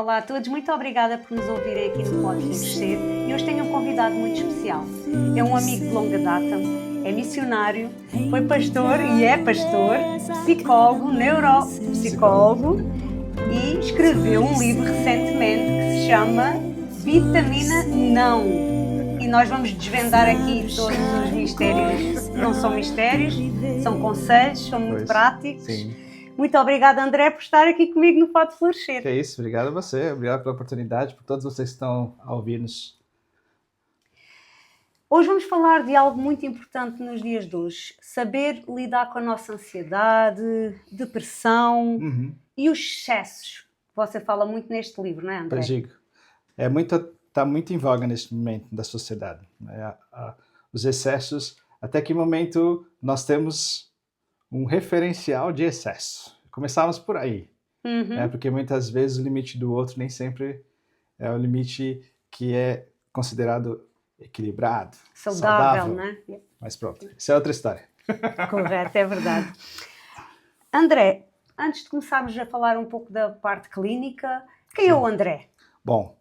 Olá a todos, muito obrigada por nos ouvirem aqui no Pode Florescer e hoje tenho um convidado muito especial. É um amigo de longa data, é missionário, foi pastor e é pastor, psicólogo, neuropsicólogo e escreveu um livro recentemente que se chama Vitamina Não. E nós vamos desvendar aqui todos os mistérios, não são mistérios, são conselhos, são muito práticos. Sim. Muito obrigada, André, por estar aqui comigo no Pode Florescer. Que é isso, obrigado a você, obrigado pela oportunidade, por todos vocês que estão a ouvir-nos. Hoje vamos falar de algo muito importante nos dias de hoje, saber lidar com a nossa ansiedade, depressão e os excessos. Você fala muito neste livro, não é, André? Pois digo, está muito em voga neste momento da sociedade, né? Os excessos, até que momento nós temos um referencial de excesso. Começávamos por aí, né? Porque muitas vezes o limite do outro nem sempre é o limite que é considerado equilibrado, saudável. Né? Mas pronto, isso é outra história. Correto, é verdade. André, antes de começarmos a falar um pouco da parte clínica, quem é o André? Bom,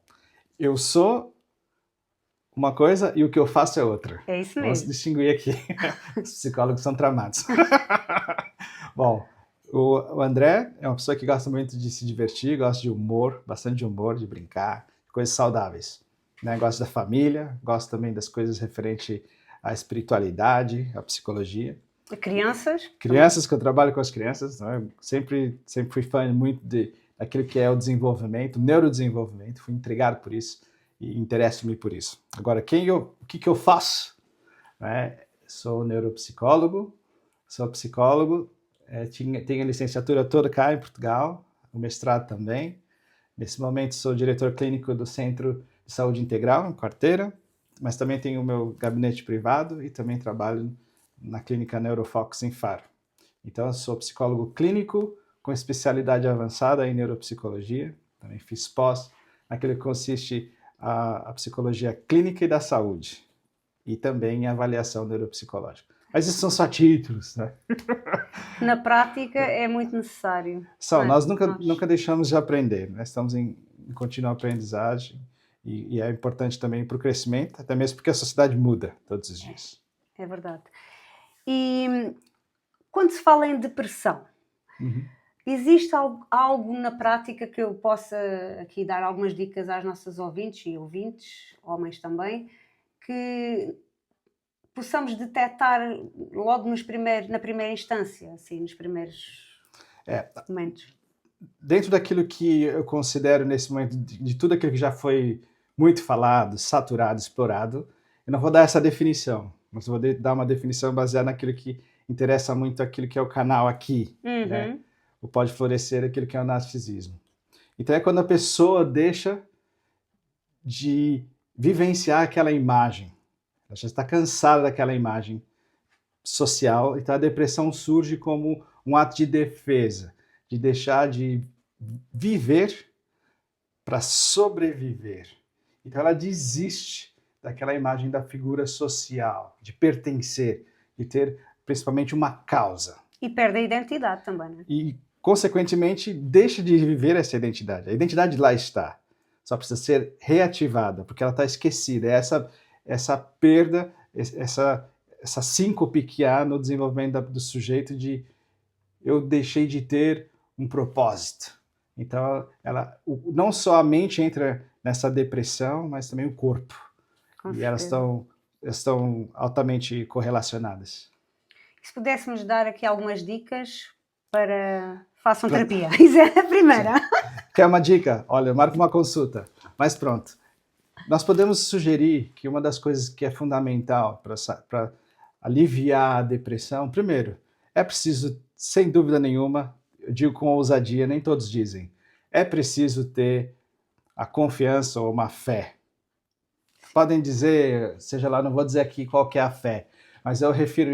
eu sou uma coisa e o que eu faço é outra. É isso mesmo. Vamos distinguir aqui. Os psicólogos são tramados. Bom, o André é uma pessoa que gosta muito de se divertir, gosta de humor, bastante de humor, de brincar, coisas saudáveis. Né? Gosta da família, gosta também das coisas referentes à espiritualidade, à psicologia. Crianças? Crianças, que eu trabalho com as crianças, né? Sempre fui fã muito daquilo que é o desenvolvimento, o neurodesenvolvimento, fui intrigado por isso e interesso-me por isso. Agora, o que eu faço? Né? Sou neuropsicólogo, tenho a licenciatura toda cá em Portugal, o mestrado também. Nesse momento sou diretor clínico do Centro de Saúde Integral, em Quarteira, mas também tenho o meu gabinete privado e também trabalho na clínica Neurofocus em Faro. Então, eu sou psicólogo clínico com especialidade avançada em neuropsicologia, também fiz pós naquilo que consiste a psicologia clínica e da saúde, e também em avaliação neuropsicológica. Mas isso são só títulos, né? Na prática é muito necessário. Nós nunca deixamos de aprender, né? Estamos em contínua aprendizagem e é importante também para o crescimento, até mesmo porque a sociedade muda todos os dias. É verdade. E quando se fala em depressão, existe algo na prática que eu possa aqui dar algumas dicas às nossas ouvintes e ouvintes, homens também, que possamos detectar logo na primeira instância, assim, nos primeiros momentos? Dentro daquilo que eu considero nesse momento, de tudo aquilo que já foi muito falado, saturado, explorado, eu não vou dar essa definição, mas vou dar uma definição baseada naquilo que interessa muito, aquilo que é o canal aqui, né? O Pode Florescer, aquilo que é o narcisismo. Então é quando a pessoa deixa de vivenciar aquela imagem, ela já está cansada daquela imagem social, então a depressão surge como um ato de defesa, de deixar de viver para sobreviver. Então ela desiste daquela imagem da figura social, de pertencer, de ter principalmente uma causa. E perde a identidade também, né? E, consequentemente, deixa de viver essa identidade. A identidade lá está, só precisa ser reativada, porque ela está esquecida. É essa perda, essa síncope que há no desenvolvimento do sujeito de eu deixei de ter um propósito. Então, não só a mente entra nessa depressão, mas também o corpo. E elas estão altamente correlacionadas. Se pudéssemos dar aqui algumas dicas para façam terapia. Isso é a primeira. Quer uma dica? Olha, marca uma consulta. Mas pronto. Nós podemos sugerir que uma das coisas que é fundamental para aliviar a depressão, primeiro, é preciso, sem dúvida nenhuma, eu digo com ousadia, nem todos dizem, é preciso ter a confiança ou uma fé. Podem dizer, seja lá, não vou dizer aqui qual que é a fé, mas eu refiro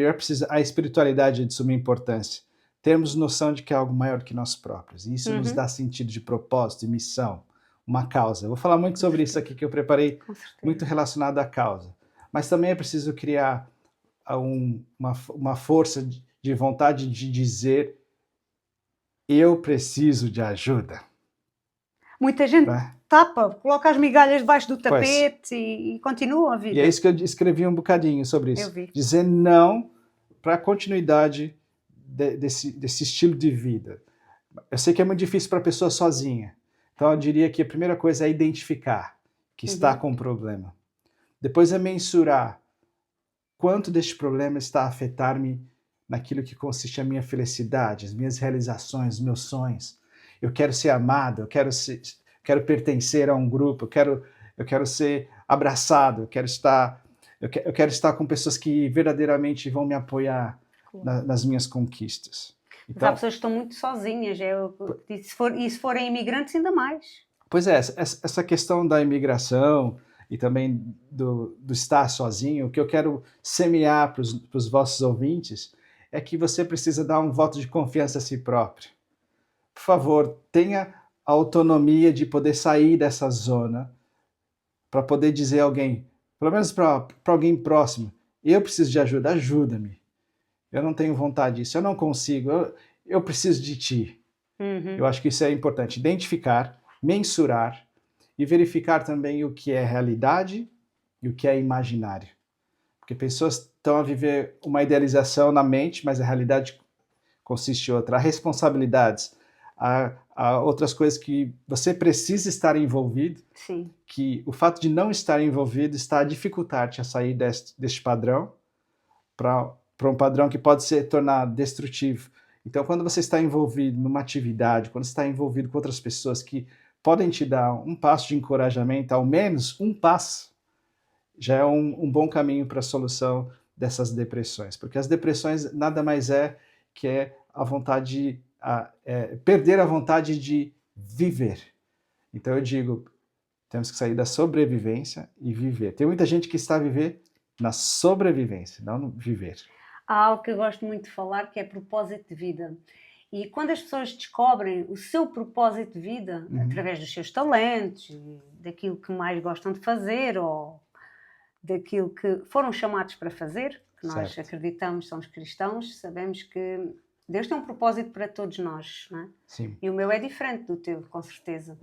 à espiritualidade de suma importância. Termos noção de que é algo maior que nós próprios. E isso nos dá sentido de propósito, de missão, uma causa. Eu vou falar muito sobre isso aqui que eu preparei, muito relacionado à causa. Mas também é preciso criar uma força de vontade de dizer eu preciso de ajuda. Muita gente né? tapa, coloca as migalhas debaixo do Pois. tapete e continua a vida. E é isso que eu escrevi um bocadinho sobre Eu isso. vi. Dizer não para a continuidade desse estilo de vida. Eu sei que é muito difícil para a pessoa sozinha. Então eu diria que a primeira coisa é identificar que está com um problema. Depois é mensurar quanto deste problema está a afetar-me naquilo que consiste a minha felicidade, as minhas realizações, os meus sonhos. Eu quero ser amado, eu quero pertencer a um grupo, eu quero ser abraçado, eu quero estar com pessoas que verdadeiramente vão me apoiar nas minhas conquistas. Mas Então, há pessoas que estão muito sozinhas, e se forem imigrantes ainda mais. pois é, essa questão da imigração e também do estar sozinho, o que eu quero semear para os vossos ouvintes é que você precisa dar um voto de confiança a si próprio. Por favor, tenha a autonomia de poder sair dessa zona para poder dizer a alguém, pelo menos para alguém próximo, eu preciso de ajuda, ajuda-me. Eu não tenho vontade disso, eu não consigo, eu preciso de ti. Eu acho que isso é importante, identificar, mensurar e verificar também o que é realidade e o que é imaginário. Porque pessoas estão a viver uma idealização na mente, mas a realidade consiste em outra. Há responsabilidades, há outras coisas que você precisa estar envolvido, Sim. que o fato de não estar envolvido está a dificultar-te a sair deste padrão para um padrão que pode se tornar destrutivo. Então, quando você está envolvido numa atividade, quando você está envolvido com outras pessoas que podem te dar um passo de encorajamento, ao menos um passo, já é um bom caminho para a solução dessas depressões. Porque as depressões nada mais é que a vontade, perder a vontade de viver. Então eu digo, temos que sair da sobrevivência e viver. Tem muita gente que está a viver na sobrevivência, não no viver. Há algo que eu gosto muito de falar, que é propósito de vida. E quando as pessoas descobrem o seu propósito de vida, através dos seus talentos, daquilo que mais gostam de fazer, ou daquilo que foram chamados para fazer, que nós Certo. acreditamos, somos cristãos, sabemos que Deus tem um propósito para todos nós, não é? Sim. E o meu é diferente do teu, com certeza.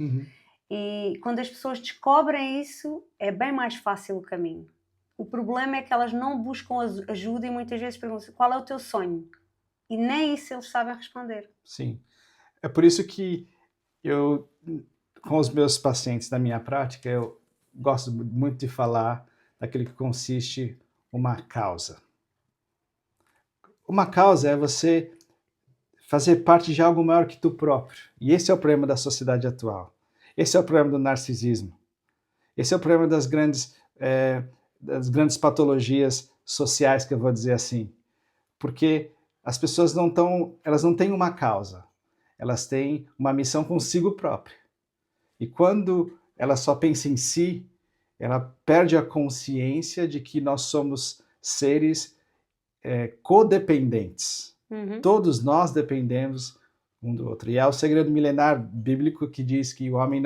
E quando as pessoas descobrem isso, é bem mais fácil o caminho. O problema é que elas não buscam ajuda e muitas vezes perguntam qual é o teu sonho? E nem isso eles sabem responder. Sim. É por isso que eu, com os meus pacientes na minha prática, eu gosto muito de falar daquilo que consiste uma causa. Uma causa é você fazer parte de algo maior que tu próprio. E esse é o problema da sociedade atual. Esse é o problema do narcisismo. Esse é o problema das grandes patologias sociais, que eu vou dizer assim. Porque as pessoas elas não têm uma causa, elas têm uma missão consigo própria. E quando ela só pensa em si, ela perde a consciência de que nós somos seres codependentes. Todos nós dependemos um do outro. E é o segredo milenar bíblico que diz que o homem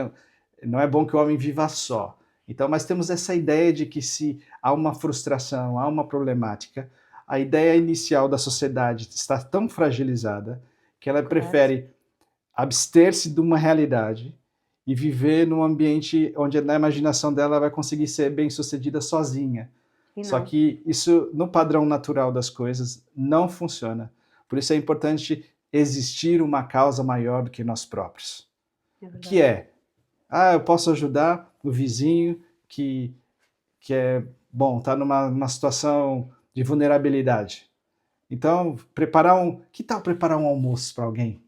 não é bom que o homem viva só. Então, mas temos essa ideia de que se há uma frustração, há uma problemática, a ideia inicial da sociedade está tão fragilizada que ela prefere abster-se de uma realidade e viver num ambiente onde na imaginação dela vai conseguir ser bem-sucedida sozinha. Só que isso, no padrão natural das coisas, não funciona. Por isso é importante existir uma causa maior do que nós próprios. Que é, eu posso ajudar o vizinho que está numa situação de vulnerabilidade. Então, que tal preparar um almoço para alguém?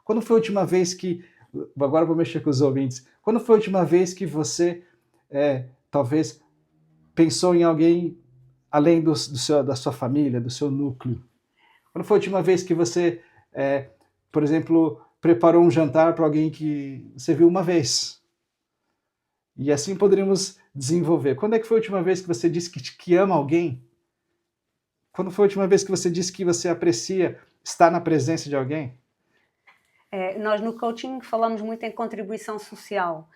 Quando foi a última vez que, agora vou mexer com os ouvintes, quando foi a última vez que você, talvez, pensou em alguém além da sua família, do seu núcleo? Quando foi a última vez que você, por exemplo, preparou um jantar para alguém que você viu uma vez? E assim poderíamos desenvolver. Quando é que foi a última vez que você disse que ama alguém? Quando foi a última vez que você disse que você aprecia estar na presença de alguém? Nós no coaching falamos muito em contribuição social.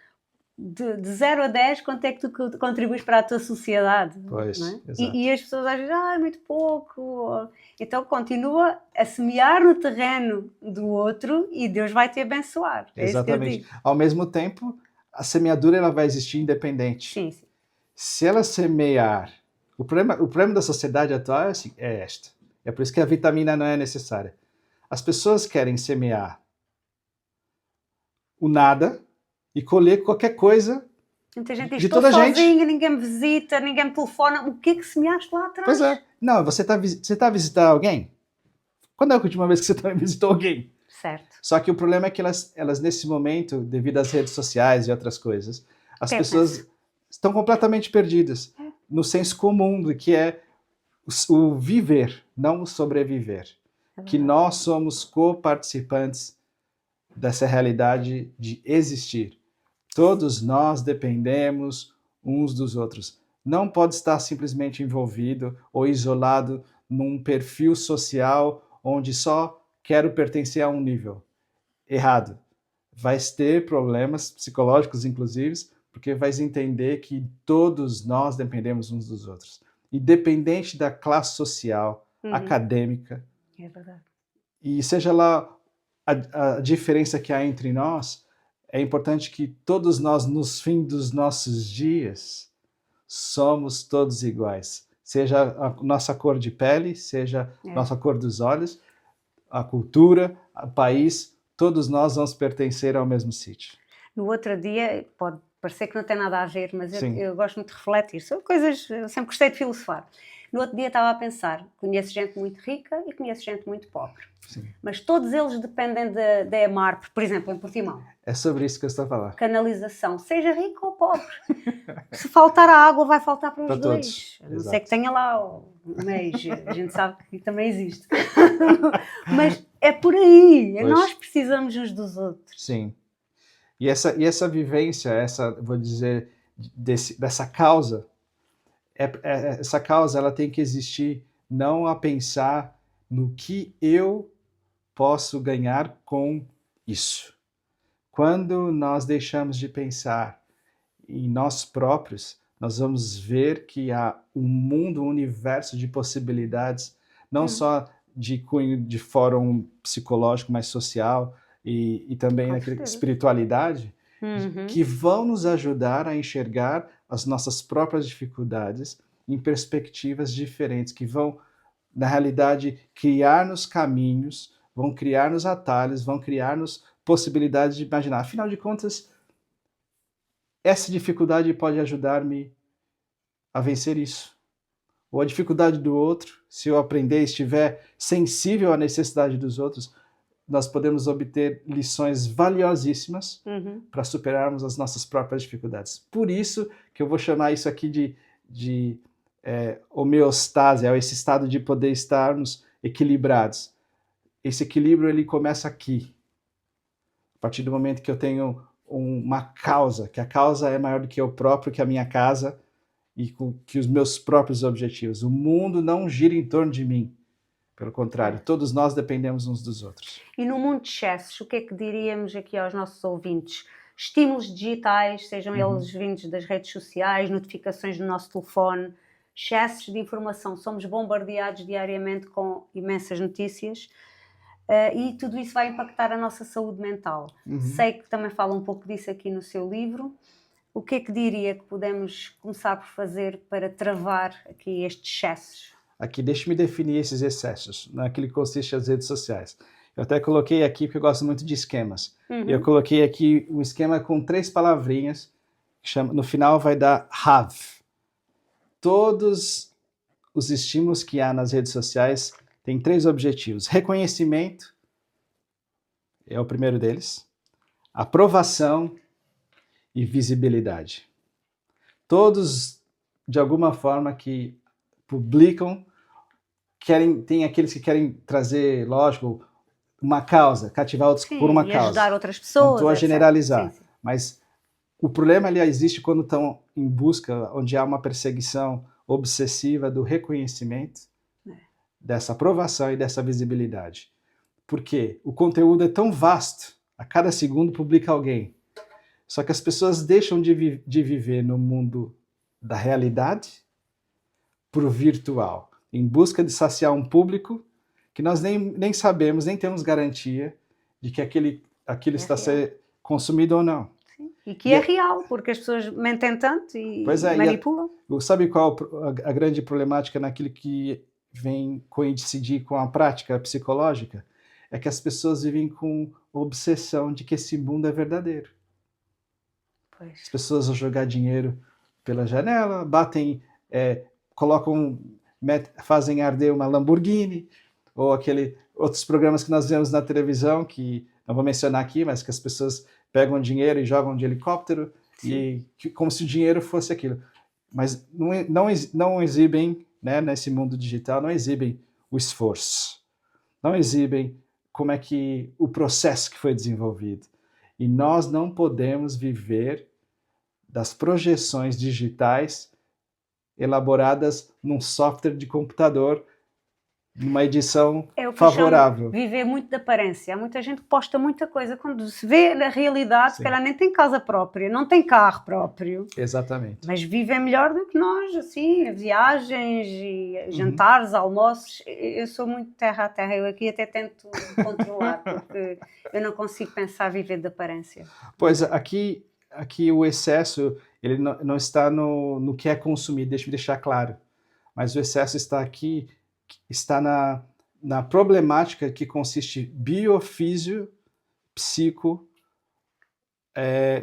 de 0 a 10, quanto é que tu contribuis para a tua sociedade? Pois, Não é? exato. E as pessoas às vezes, é muito pouco. Então continua a semear no terreno do outro e Deus vai te abençoar. É isso que eu Exatamente. digo. Ao mesmo tempo, a semeadura ela vai existir independente. Sim, sim. Se ela semear, o problema da sociedade atual é esta. É por isso que a vitamina não é necessária. As pessoas querem semear o nada e colher qualquer coisa Muita gente diz, de estou toda a gente. sozinha, ninguém me visita, ninguém me telefona. O que é que semeaste lá atrás? Pois é. Não, você tá a visitar alguém? Quando é a última vez que você também visitou alguém? Certo. Só que o problema é que elas nesse momento, devido às redes sociais e outras coisas, as Perdem-se. pessoas estão completamente perdidas no senso comum do que é o viver, não o sobreviver. Que nós somos co-participantes dessa realidade de existir. Todos nós dependemos uns dos outros. Não pode estar simplesmente envolvido ou isolado num perfil social onde só quero pertencer a um nível. Errado. Vai ter problemas psicológicos, inclusive, porque vai entender que todos nós dependemos uns dos outros. Independente da classe social, acadêmica, É verdade. e seja lá a diferença que há entre nós, é importante que todos nós, nos fins dos nossos dias, somos todos iguais. Seja a nossa cor de pele, seja a nossa cor dos olhos, a cultura, o país, todos nós vamos pertencer ao mesmo sítio. No outro dia, pode parecer que não tem nada a ver, mas Sim. eu gosto muito de refletir sobre coisas, eu sempre gostei de filosofar. No outro dia estava a pensar, conheço gente muito rica e conheço gente muito pobre. Sim. Mas todos eles dependem da EMAR, por exemplo, em Portimão. É sobre isso que eu estou a falar. Canalização, seja rico ou pobre. Se faltar a água, vai faltar para os Para dois. todos. A não Exato. ser que tenha lá o mês, a gente sabe que também existe. Mas é por aí, Pois. nós precisamos uns dos outros. Sim. E essa vivência, vou dizer, dessa causa, essa causa ela tem que existir não a pensar no que eu posso ganhar com isso. Quando nós deixamos de pensar em nós próprios, nós vamos ver que há um mundo, um universo de possibilidades, não só de cunho de fórum psicológico, mas social e também naquela espiritualidade, que vão nos ajudar a enxergar as nossas próprias dificuldades em perspectivas diferentes, que vão, na realidade, criar-nos caminhos, vão criar-nos atalhos, vão criar-nos possibilidades de imaginar. Afinal de contas, essa dificuldade pode ajudar-me a vencer isso. Ou a dificuldade do outro, se eu aprender e estiver sensível à necessidade dos outros, nós podemos obter lições valiosíssimas para superarmos as nossas próprias dificuldades. Por isso que eu vou chamar isso aqui de homeostase, é esse estado de poder estarmos equilibrados. Esse equilíbrio ele começa aqui. A partir do momento que eu tenho uma causa, que a causa é maior do que eu próprio, que a minha casa e que os meus próprios objetivos. O mundo não gira em torno de mim. Pelo contrário, todos nós dependemos uns dos outros. E no mundo de excessos, o que é que diríamos aqui aos nossos ouvintes? Estímulos digitais, sejam eles vindos das redes sociais, notificações no nosso telefone, excessos de informação. Somos bombardeados diariamente com imensas notícias e tudo isso vai impactar a nossa saúde mental. Sei que também fala um pouco disso aqui no seu livro. O que é que diria que podemos começar por fazer para travar aqui estes excessos? Aqui, deixe-me definir esses excessos, naquilo que consiste as redes sociais. Eu até coloquei aqui, porque eu gosto muito de esquemas. Eu coloquei aqui um esquema com 3 palavrinhas, que no final vai dar have. Todos os estímulos que há nas redes sociais têm 3 objetivos. Reconhecimento, é o primeiro deles. Aprovação e visibilidade. Todos, de alguma forma, que publicam, tem aqueles que querem trazer, lógico, uma causa, cativar outros por uma causa. Ajudar outras pessoas. Não estou a generalizar, sim. mas o problema ali existe quando estão em busca, onde há uma perseguição obsessiva do reconhecimento, dessa aprovação e dessa visibilidade. Porque o conteúdo é tão vasto, a cada segundo publica alguém. Só que as pessoas deixam de viver no mundo da realidade para o virtual, em busca de saciar um público que nós nem sabemos, nem temos garantia de que aquilo está a ser consumido ou não. Sim. E que é real, porque as pessoas mentem tanto e manipulam. Sabe qual a grande problemática naquilo que vem coincidir com a prática psicológica? É que as pessoas vivem com obsessão de que esse mundo é verdadeiro. Pois. As pessoas vão jogar dinheiro pela janela, fazem arder uma Lamborghini, ou outros programas que nós vemos na televisão, que não vou mencionar aqui, mas que as pessoas pegam dinheiro e jogam de helicóptero, como se o dinheiro fosse aquilo. Mas não exibem, né, nesse mundo digital, não exibem o esforço, não exibem como é que o processo que foi desenvolvido. E nós não podemos viver das projeções digitais elaboradas num software de computador, numa edição favorável. Viver muito da aparência. Há muita gente que posta muita coisa. Quando se vê na realidade, se calhar nem tem casa própria, não tem carro próprio. Exatamente. Mas vivem melhor do que nós, assim, viagens, e jantares, almoços. Eu sou muito terra a terra. Eu aqui até tento controlar, porque eu não consigo pensar viver de aparência. Pois, aqui o excesso, ele não está no que é consumido, deixa eu deixar claro. Mas o excesso está na problemática que consiste biofísio, psico,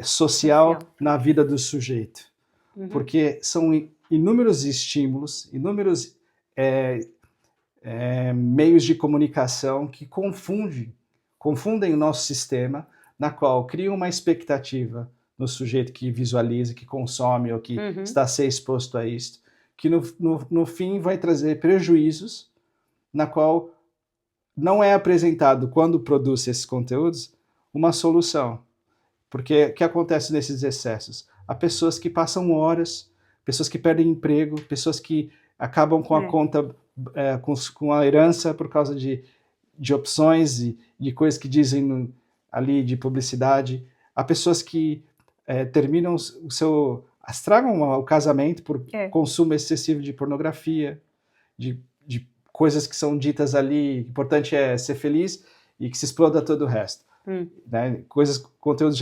social na vida do sujeito. Porque são inúmeros estímulos, inúmeros meios de comunicação que confundem o nosso sistema, na qual criam uma expectativa no sujeito que visualiza, que consome ou que está a ser exposto a isto, que no fim vai trazer prejuízos, na qual não é apresentado, quando produz esses conteúdos, uma solução. Porque o que acontece nesses excessos? Há pessoas que passam horas, pessoas que perdem emprego, pessoas que acabam com a conta, com a herança por causa de opções e de coisas que dizem ali de publicidade. Há pessoas que terminam estragam o casamento por consumo excessivo de pornografia, de coisas que são ditas ali, o importante é ser feliz e que se exploda todo o resto. Né? Conteúdos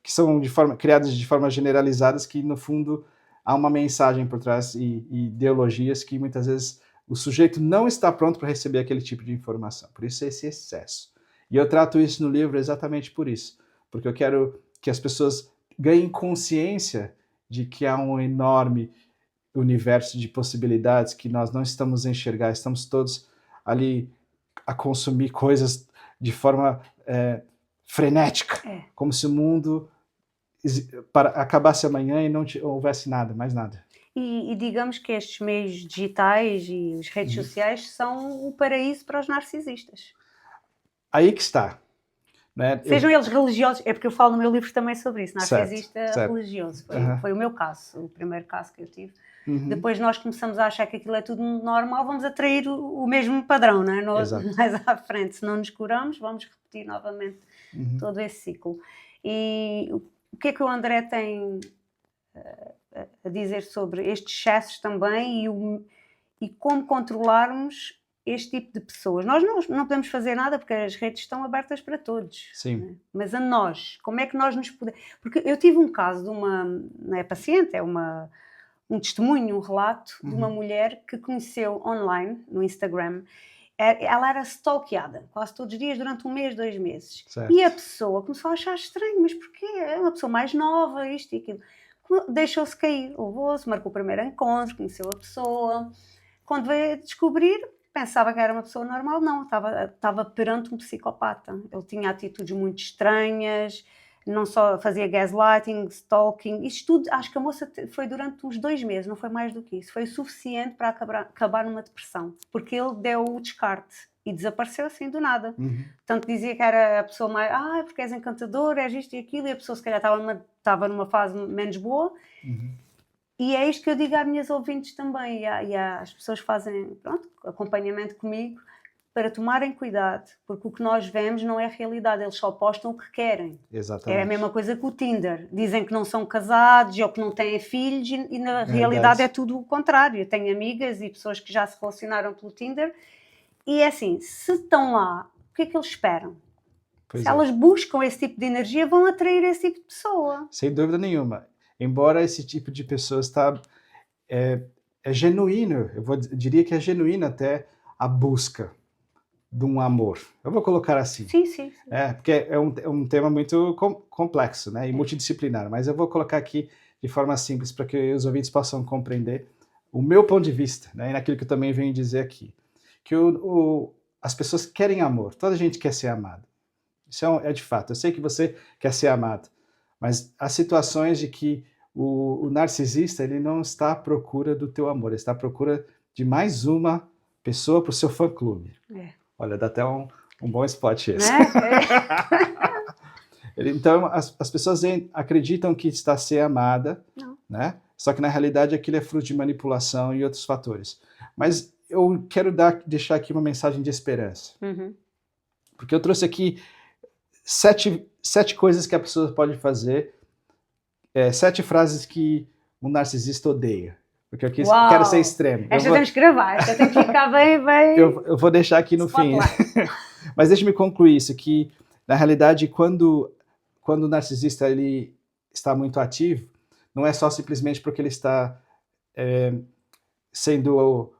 que são criados de forma generalizadas, que no fundo há uma mensagem por trás e ideologias que muitas vezes o sujeito não está pronto para receber aquele tipo de informação. Por isso esse excesso. E eu trato isso no livro exatamente por isso, porque eu quero que as pessoas ganhem consciência de que há um enorme universo de possibilidades que nós não estamos a enxergar, estamos todos ali a consumir coisas de forma frenética, como se o mundo acabasse amanhã e não houvesse nada, mais nada. E digamos que estes meios digitais e as redes sociais são o paraíso para os narcisistas. Aí que está. Né? Sejam eles religiosos, é porque eu falo no meu livro também sobre isso, narcisista religioso. Foi o meu caso, o primeiro caso que eu tive. Depois nós começamos a achar que aquilo é tudo normal, vamos atrair o mesmo padrão, não é? Nós, mais à frente, se não nos curamos, vamos repetir novamente todo esse ciclo. E o que é que o André tem a dizer sobre estes excessos também e como controlarmos este tipo de pessoas? Nós não podemos fazer nada porque as redes estão abertas para todos. Sim. Né? Mas a nós, como é que nós nos podemos... Porque eu tive um caso de uma... Não é paciente, é um testemunho, um relato de uma mulher que conheceu online, no Instagram. Ela era stalkeada quase todos os dias durante 1 mês, 2 meses. Certo. E a pessoa começou a achar estranho, mas porquê? É uma pessoa mais nova, isto e aquilo. Deixou-se cair, levou-se, marcou o primeiro encontro, conheceu a pessoa. Quando veio a descobrir, pensava que era uma pessoa normal, não, estava perante um psicopata. Ele tinha atitudes muito estranhas, não só fazia gaslighting, stalking, isto tudo, acho que a moça foi durante uns 2 meses, não foi mais do que isso, foi o suficiente para acabar numa depressão, porque ele deu o descarte e desapareceu assim do nada. Portanto, dizia que era a pessoa mais, porque és encantador, és isto e aquilo, e a pessoa se calhar estava numa fase menos boa. E é isto que eu digo às minhas ouvintes também, e as pessoas fazem acompanhamento comigo, para tomarem cuidado, porque o que nós vemos não é a realidade, eles só postam o que querem. Exatamente. É a mesma coisa que o Tinder. Dizem que não são casados ou que não têm filhos e na realidade é tudo o contrário. Eu tenho amigas e pessoas que já se relacionaram pelo Tinder e é assim, se estão lá, o que é que eles esperam? Pois se é. elas buscam esse tipo de energia, vão atrair esse tipo de pessoa. Sem dúvida nenhuma. Embora esse tipo de pessoa é genuíno, diria que é genuíno até a busca de um amor. Eu vou colocar assim. Sim. Porque é um tema muito complexo, né, e multidisciplinar, mas eu vou colocar aqui de forma simples para que os ouvintes possam compreender o meu ponto de vista, né, e naquilo que eu também venho dizer aqui. Que as pessoas querem amor, toda a gente quer ser amado. Isso é de fato. Eu sei que você quer ser amado, mas há situações de que o narcisista ele não está à procura do teu amor, ele está à procura de mais uma pessoa para o seu fã-clube. Olha, dá até um bom spot esse. Então, as pessoas acreditam que está a ser amada, né? Só que na realidade aquilo é fruto de manipulação e outros fatores. Mas eu quero deixar aqui uma mensagem de esperança. Porque eu trouxe aqui 7 coisas que a pessoa pode fazer, 7 frases que um narcisista odeia. Porque eu quero ser extremo. Temos que gravar, esta tem que ficar bem... Eu vou deixar aqui no fim. Mas deixa-me concluir isso, que na realidade quando o narcisista ele está muito ativo, não é só simplesmente porque ele está sendo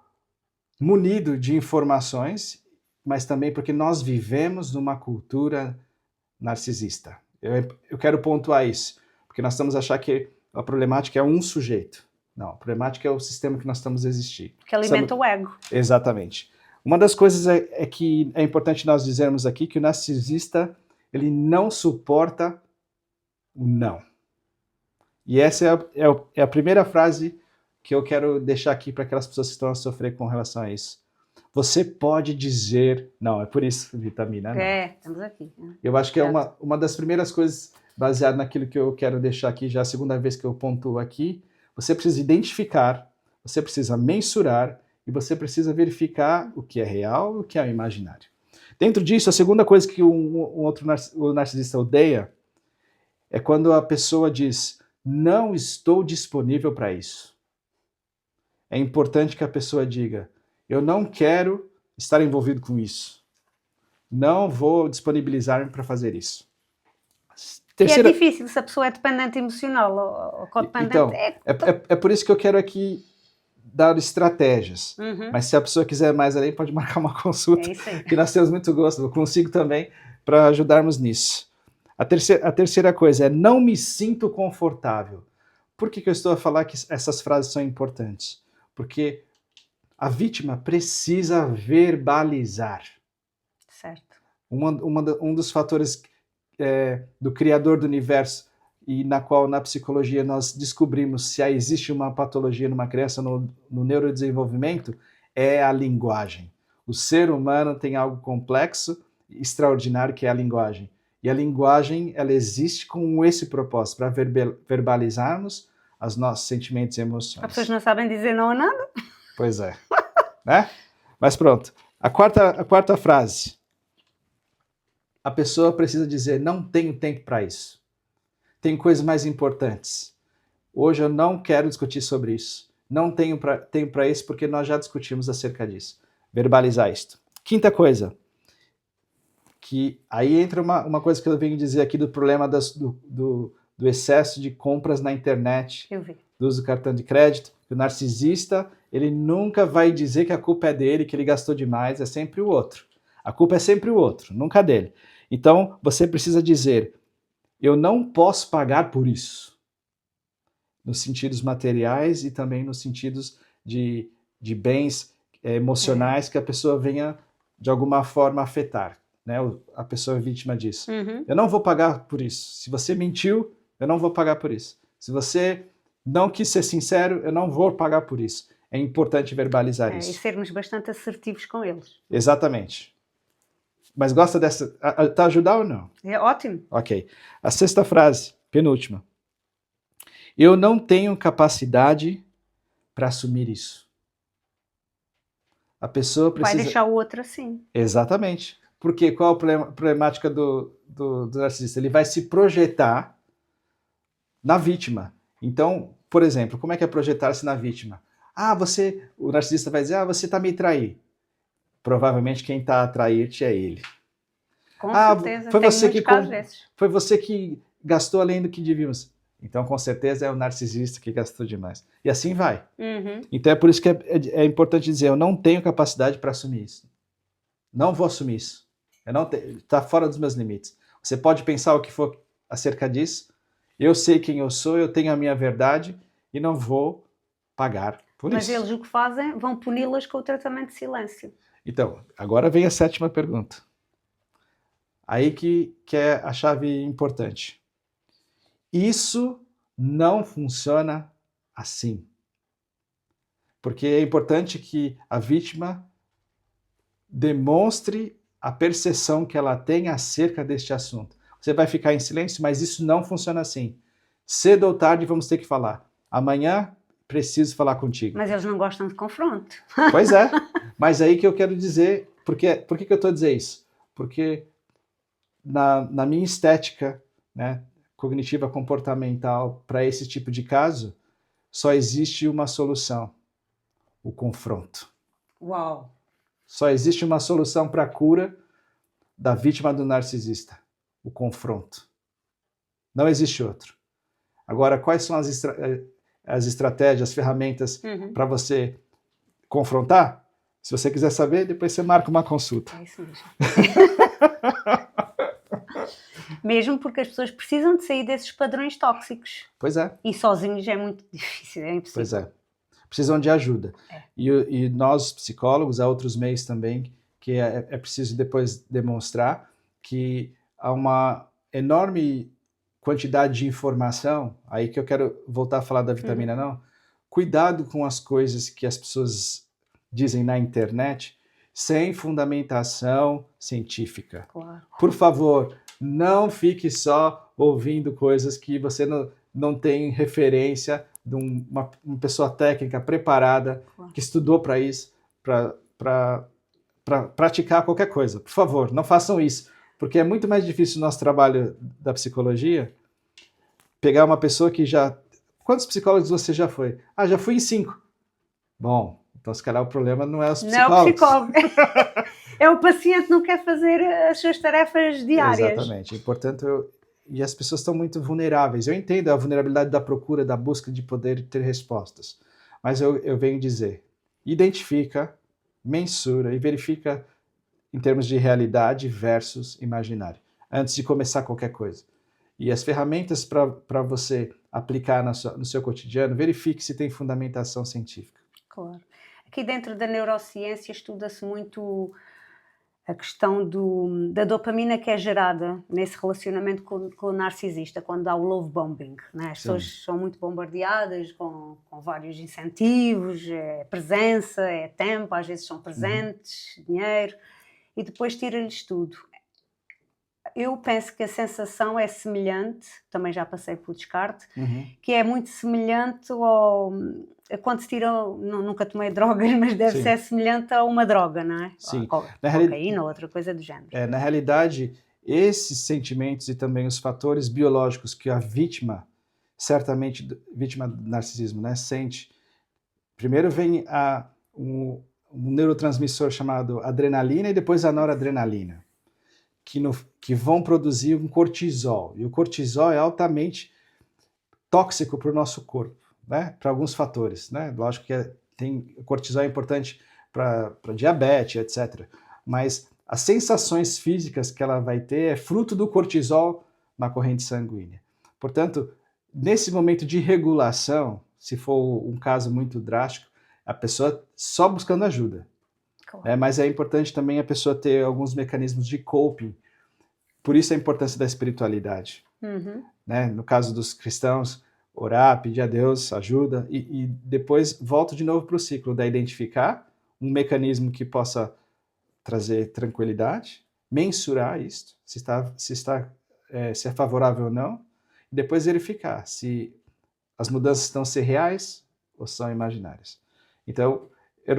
munido de informações, mas também porque nós vivemos numa cultura narcisista. Eu quero pontuar isso, porque nós estamos a achar que a problemática é um sujeito. Não, a problemática é o sistema que nós estamos a existir. Que alimenta o ego. Exatamente. Uma das coisas é que é importante nós dizermos aqui que o narcisista ele não suporta o não. E essa é a primeira frase que eu quero deixar aqui para aquelas pessoas que estão a sofrer com relação a isso. Você pode dizer não, é por isso, vitamina. Não. Estamos aqui. Eu acho que é uma das primeiras coisas, baseado naquilo que eu quero deixar aqui, já a segunda vez que eu pontuo aqui, você precisa identificar, você precisa mensurar e você precisa verificar o que é real e o que é imaginário. Dentro disso, a segunda coisa que o narcisista odeia é quando a pessoa diz, não estou disponível para isso. É importante que a pessoa diga, eu não quero estar envolvido com isso. Não vou disponibilizar-me para fazer isso. Terceira... E é difícil se a pessoa é dependente emocional ou codependente. Então, é por isso que eu quero aqui dar estratégias. Mas se a pessoa quiser mais além, pode marcar uma consulta. É isso aí. Que nós temos muito gosto, eu consigo também, para ajudarmos nisso. A terceira coisa é não me sinto confortável. Por que eu estou a falar que essas frases são importantes? Porque a vítima precisa verbalizar. Certo. Um dos fatores do Criador do Universo e na qual na psicologia nós descobrimos se existe uma patologia numa criança no neurodesenvolvimento é a linguagem. O ser humano tem algo complexo e extraordinário que é a linguagem. E a linguagem ela existe com esse propósito, para verbalizarmos os nossos sentimentos e emoções. As pessoas não sabem dizer não a nada. Pois é. Né? Mas pronto. A quarta frase. A pessoa precisa dizer, não tenho tempo para isso. Tem coisas mais importantes. Hoje eu não quero discutir sobre isso. Não tenho tempo para isso porque nós já discutimos acerca disso. Verbalizar isto. Quinta coisa. Que aí entra uma coisa que eu venho dizer aqui do problema do excesso de compras na internet. Eu vi. Do uso do cartão de crédito. O narcisista, ele nunca vai dizer que a culpa é dele, que ele gastou demais, é sempre o outro. A culpa é sempre o outro, nunca dele. Então, você precisa dizer, eu não posso pagar por isso. Nos sentidos materiais e também nos sentidos de bens emocionais que a pessoa venha, de alguma forma, afetar. Né? A pessoa é vítima disso. Eu não vou pagar por isso. Se você mentiu, eu não vou pagar por isso. Se você não quis ser sincero, eu não vou pagar por isso. É importante verbalizar isso. E sermos bastante assertivos com eles. Exatamente. Mas gosta dessa... Tá ajudar ou não? É ótimo. Ok. A sexta frase, penúltima. Eu não tenho capacidade para assumir isso. A pessoa Vai precisa... deixar o outro assim. Exatamente. Porque qual a problemática do narcisista? Ele vai se projetar na vítima. Então, por exemplo, como é que é projetar-se na vítima? O narcisista vai dizer, você está me traindo. Provavelmente quem está a trair-te é ele. Com certeza, tem muitos casos desses. Foi você que gastou além do que devíamos. Então, com certeza, é o narcisista que gastou demais. E assim vai. Uhum. Então, é por isso que é importante dizer, eu não tenho capacidade para assumir isso. Não vou assumir isso. Está fora dos meus limites. Você pode pensar o que for acerca disso. Eu sei quem eu sou, eu tenho a minha verdade e não vou pagar por Mas isso. eles o que fazem, vão puni-las com o tratamento de silêncio. Então, agora vem a 7ª pergunta. Aí que é a chave importante. Isso não funciona assim. Porque é importante que a vítima demonstre a percepção que ela tem acerca deste assunto. Você vai ficar em silêncio, mas isso não funciona assim. Cedo ou tarde vamos ter que falar. Amanhã preciso falar contigo. Mas eles não gostam de confronto. Pois é, mas aí que eu quero dizer, por que eu estou a dizer isso? Porque na minha estética, né, cognitiva comportamental para esse tipo de caso, só existe uma solução: o confronto. Uau! Só existe uma solução para a cura da vítima do narcisista: o confronto. Não existe outro. Agora, quais são as estratégias, as ferramentas para você confrontar? Se você quiser saber, depois você marca uma consulta. É isso mesmo. Mesmo porque as pessoas precisam de sair desses padrões tóxicos. Pois é. E sozinhos é muito difícil, é impossível. Pois é. Precisam de ajuda. E nós, psicólogos, há outros meios também que é preciso depois demonstrar que há uma enorme quantidade de informação, aí que eu quero voltar a falar da vitamina não, cuidado com as coisas que as pessoas dizem na internet sem fundamentação científica. Claro. Por favor, não fique só ouvindo coisas que você não tem referência de uma pessoa técnica preparada, que estudou para isso, para praticar qualquer coisa. Por favor, não façam isso, porque é muito mais difícil o nosso trabalho da psicologia pegar uma pessoa que já... Quantos psicólogos você já foi? Já fui em 5. Bom, então se calhar o problema não é os psicólogos. Não é o psicólogo. É o paciente que não quer fazer as suas tarefas diárias. Exatamente. Portanto, e as pessoas estão muito vulneráveis. Eu entendo a vulnerabilidade da procura, da busca de poder ter respostas. Mas eu venho dizer, identifica, mensura e verifica em termos de realidade versus imaginário, antes de começar qualquer coisa. E as ferramentas para você aplicar no seu cotidiano, verifique se tem fundamentação científica. Claro. Aqui dentro da neurociência estuda-se muito a questão da dopamina que é gerada nesse relacionamento com o narcisista, quando há o love bombing, né? As pessoas são muito bombardeadas com vários incentivos, é presença, é tempo, às vezes são presentes, dinheiro, e depois tira-lhes tudo. Eu penso que a sensação é semelhante, também já passei pelo descarte, que é muito semelhante a quando se tira, nunca tomei drogas, mas deve ser semelhante a uma droga, não é? Sim. Cocaína ou outra coisa do género. Na realidade, esses sentimentos e também os fatores biológicos que a vítima, certamente vítima do narcisismo, né, sente, primeiro vem um neurotransmissor chamado adrenalina e depois a noradrenalina, que vão produzir um cortisol. E o cortisol é altamente tóxico para o nosso corpo, né? Para alguns fatores, né? Lógico que o cortisol é importante para diabetes, etc. Mas as sensações físicas que ela vai ter é fruto do cortisol na corrente sanguínea. Portanto, nesse momento de regulação, se for um caso muito drástico, a pessoa só buscando ajuda. Claro. Mas é importante também a pessoa ter alguns mecanismos de coping. Por isso a importância da espiritualidade. Né? No caso dos cristãos, orar, pedir a Deus ajuda e depois volto de novo para o ciclo da identificar um mecanismo que possa trazer tranquilidade, mensurar isso, se é favorável ou não, e depois verificar se as mudanças estão ser reais ou são imaginárias. Então,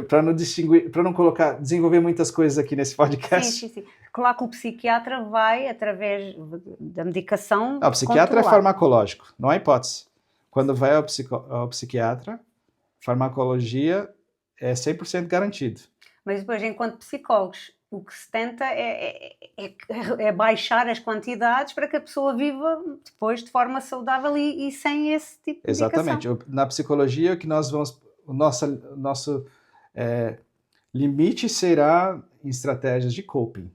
para não distinguir, para não desenvolver muitas coisas aqui nesse podcast. Sim. Claro que o psiquiatra vai, através da medicação, Não, o psiquiatra controlar. é farmacológico, não há hipótese. Quando vai ao psiquiatra, farmacologia é 100% garantido. Mas depois, enquanto psicólogos, o que se tenta é baixar as quantidades para que a pessoa viva depois de forma saudável e sem esse tipo de Exatamente. medicação. Na psicologia, que nós vamos, o nosso limite será em estratégias de coping,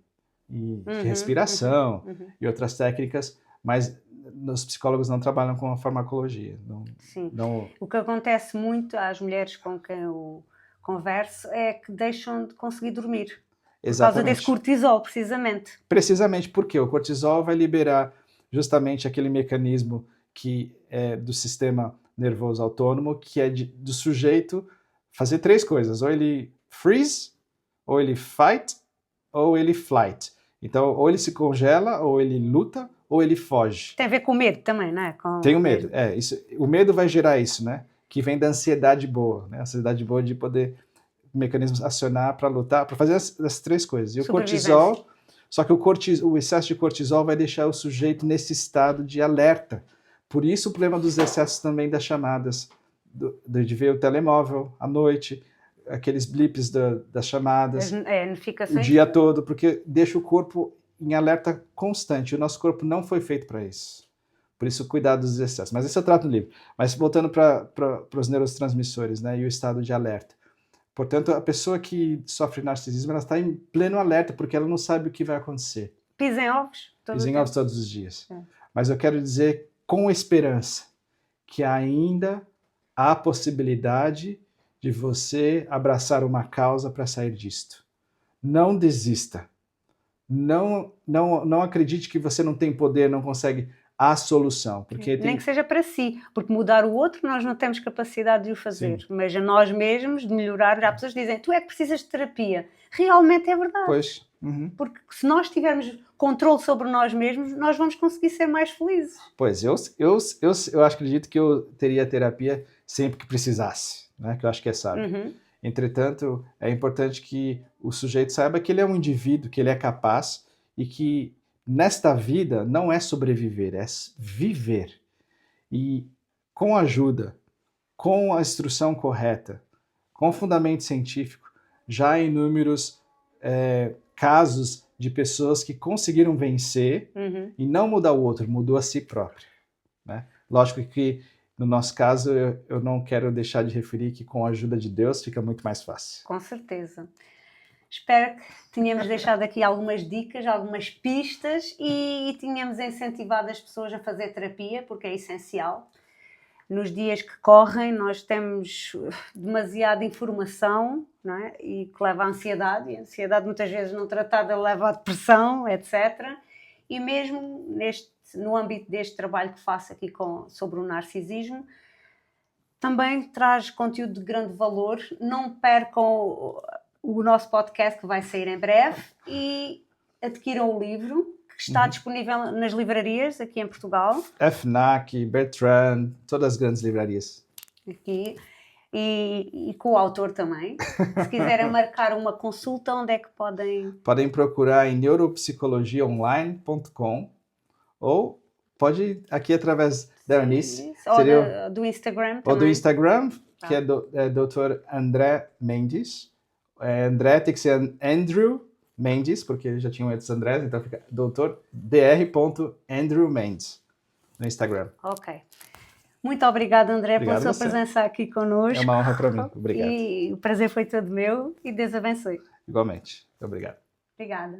e de respiração e outras técnicas, mas os psicólogos não trabalham com a farmacologia. Sim. Não... O que acontece muito às mulheres com quem eu converso é que deixam de conseguir dormir. Por causa desse cortisol, precisamente. Precisamente porque o cortisol vai liberar justamente aquele mecanismo que é do sistema nervoso autônomo, que é do sujeito fazer 3 coisas. Ou ele freeze, ou ele fight, ou ele flight. Então, ou ele se congela, ou ele luta, ou ele foge. Tem a ver com o medo também, não é? Tem o medo, o medo vai gerar isso, né? Que vem da ansiedade boa, né? A ansiedade boa de poder mecanismos acionar para lutar, para fazer as 3 coisas. E o cortisol, só que o excesso de cortisol vai deixar o sujeito nesse estado de alerta. Por isso o problema dos excessos também das chamadas, de ver o telemóvel à noite, aqueles blips das chamadas, notificações, o dia todo, porque deixa o corpo em alerta constante. O nosso corpo não foi feito para isso. Por isso, cuidado dos excessos. Mas isso eu trato no livro. Mas voltando para os neurotransmissores, né, e o estado de alerta. Portanto, a pessoa que sofre narcisismo, ela está em pleno alerta, porque ela não sabe o que vai acontecer. Pisa em ovos. Pisa em ovos todos os dias. Mas eu quero dizer, com esperança, que ainda há possibilidade de você abraçar uma causa para sair disto. Não desista. Não acredite que você não tem poder, não consegue a solução. Porque Nem que seja para si, porque mudar o outro nós não temos capacidade de o fazer. Sim. Mas a nós mesmos, de melhorar, já pessoas dizem, tu é que precisas de terapia. Realmente é verdade. Pois. Porque se nós tivermos controle sobre nós mesmos, nós vamos conseguir ser mais felizes. Pois, eu acredito que eu teria terapia sempre que precisasse, né? Que eu acho que é sábio. Entretanto, é importante que o sujeito saiba que ele é um indivíduo, que ele é capaz e que nesta vida não é sobreviver, é viver. E com ajuda, com a instrução correta, com fundamento científico, já há inúmeros casos de pessoas que conseguiram vencer e não mudar o outro, mudou a si próprio, né? Lógico que no nosso caso, eu não quero deixar de referir que com a ajuda de Deus fica muito mais fácil. Com certeza. Espero que tenhamos deixado aqui algumas dicas, algumas pistas e tenhamos incentivado as pessoas a fazer terapia, porque é essencial. Nos dias que correm, nós temos demasiada informação, não é? E que leva à ansiedade, e a ansiedade muitas vezes não tratada leva à depressão, etc. E mesmo no âmbito deste trabalho que faço aqui sobre o narcisismo, também traz conteúdo de grande valor. Não percam o nosso podcast que vai sair em breve e adquiram o livro que está disponível nas livrarias aqui em Portugal. FNAC, Bertrand, todas as grandes livrarias. Aqui. E com o autor também. Se quiserem marcar uma consulta, onde é que podem? Podem procurar em neuropsicologiaonline.com ou pode ir aqui através da Eunice. Ou do Instagram também. Ou do Instagram, que é Dr. André Mendes. André tem que ser Andrew Mendes, porque ele já tinha outros Andrés, então fica dr.andrew Mendes no Instagram. Ok. Muito obrigada, André, pela sua presença aqui connosco. É uma honra para mim. Obrigado. E o prazer foi todo meu e Deus abençoe. Igualmente. Obrigado. Obrigada.